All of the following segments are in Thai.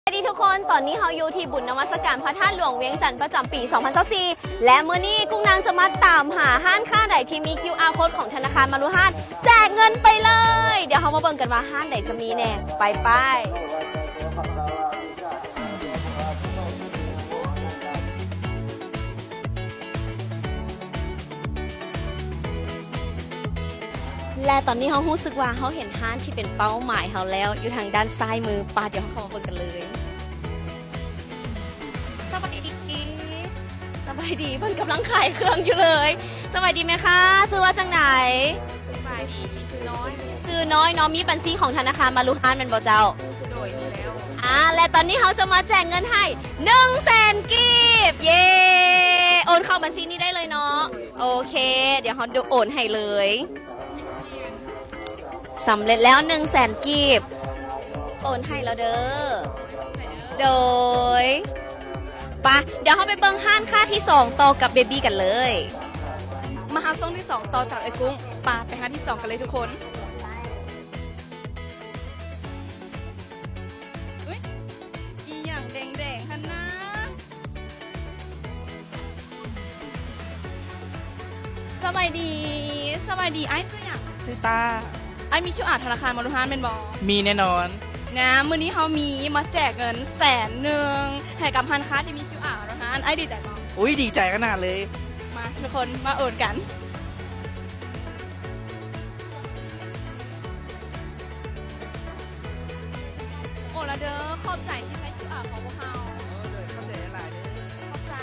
สวัสดีทุกคนตอนนี้เราอยู่ที่บุญนมัสการพระธาตุหลวงเวียงจันทร์ประจำปี 2024 และเมื่อนี้กุ้งนางจะมาตามหาห้านค่าใดที่มี QR Code ของธนาคารมารุห้านแจกเงินไปเลย เดี๋ยวเรามาเบิ่งกันว่าห้านใดจะมีแน่ไปและตอนนี้เรารู้สึกว่าเราเห็นห้านที่เป็นเป้าหมายเราแล้วอยู่ทางด้านซ้ายมือป่าเดี๋ยวเราเข้ามาเบิ่งกันเลยสบายดีเพิ่นกำลังขายเครื่องอยู่เลยสบายดีไหมคะซื้อว่าจังไหนสบายดีซื้อน้อยเนาะมีบัญชีของธนาคารมารุห้านเป็นบ่เจ้าโดยมีแล้วและตอนนี้เขาจะมาแจกเงินให้100,000 กีบเย้โอนเข้าบัญชีนี้ได้เลยเนาะโอเคเดี๋ยวเขาโอนให้เลยสำเร็จแล้ว100,000 กีบโอนให้แล้วเด้อโดยปะเดี๋ยวเขาไปเบิ่งห้านค่าที่2ต่อกับเบบี้กันเลยมาหาซ่องที่2ต่อจากไอ้กุ้งปาไปหาที่2กันเลยทุกคนอุ๊ยอีหยังแดงๆฮันนะสบายดีไอ้ซื้อหยัง ซื้อตา ไอ้มี QR ธนาคารมารุฮานเป็นบอ มีแน่นอนนะมื้อนี้เขามีมาแจกเงิน100,000ให้กับพันค้าที่มี QR มารุฮานไอ้ดีใจมาก อุ้ยดีใจขนาดเลย มาทุกคนมาโอนกันโอนละเด้อขอบใจที่ใช้ QR ของพวกเราขอบใจ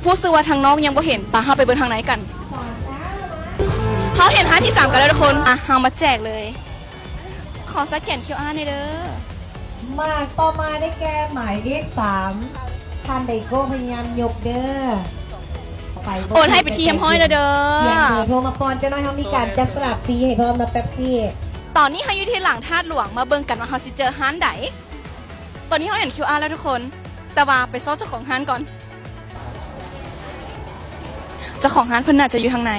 ผู้ซื้อว่าทางนอกยังบ่เห็นปะเฮาไปเบิ่งทางไหนกันเขาเห็นห้าที่3กันแล้วทุกคนเฮามาแจกเลย ขอสแกน QR หน่อยเด้อ มากต่อมาได้แก่หมายเลข3ท่านไดโก้พยายามยกเด้อโอนให้ไปที่ยำห้อยเลยเด้อ เพียงเบอร์โทรมาก่อนเจ้าน้อยเขามีการจับสลากฟรีให้พร้อมนะเป๊ปซี่ ตอนนี้เฮาอยู่ที่หลังธาตุหลวงมาเบิ่งกันว่าเฮาสิเจอห้านใดตอนนี้เฮาเห็น QR แล้วทุกคน แต่ว่าไปซ้อเจ้าของห้านก่อนเจ้าของห้านเพิ่นน่าจะอยู่ทางใน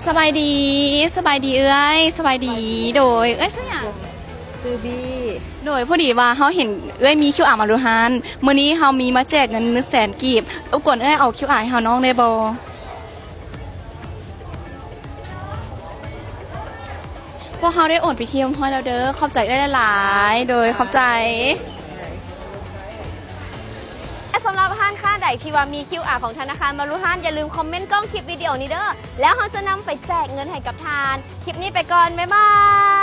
สบายดีเอ้ยสบายดีโดยเอ้ยซื้อหยัง ซื้อบี โดยพอดีว่าเฮาเห็นเอ้ยมี QR มารุฮานมื้อนี้เฮามีมาแจกเงิน100,000 กีบรบกวนเอ้ยเอา QR ให้เฮาน้องได้บ่พวกเฮาได้โอนไปที่ยมห้อยแล้วเด้อขอบใจเอ้ยหลายๆโดยขอบใจสำหรับห้านค่าใดที่ว่ามี QR ของธนาคารมารุห้านอย่าลืมคอมเมนต์กล้องคลิปวิดีโอนี้เด้อแล้วเขาจะนำไปแจกเงินให้กับทานคลิปนี้ไปก่อนบ๊ายบาย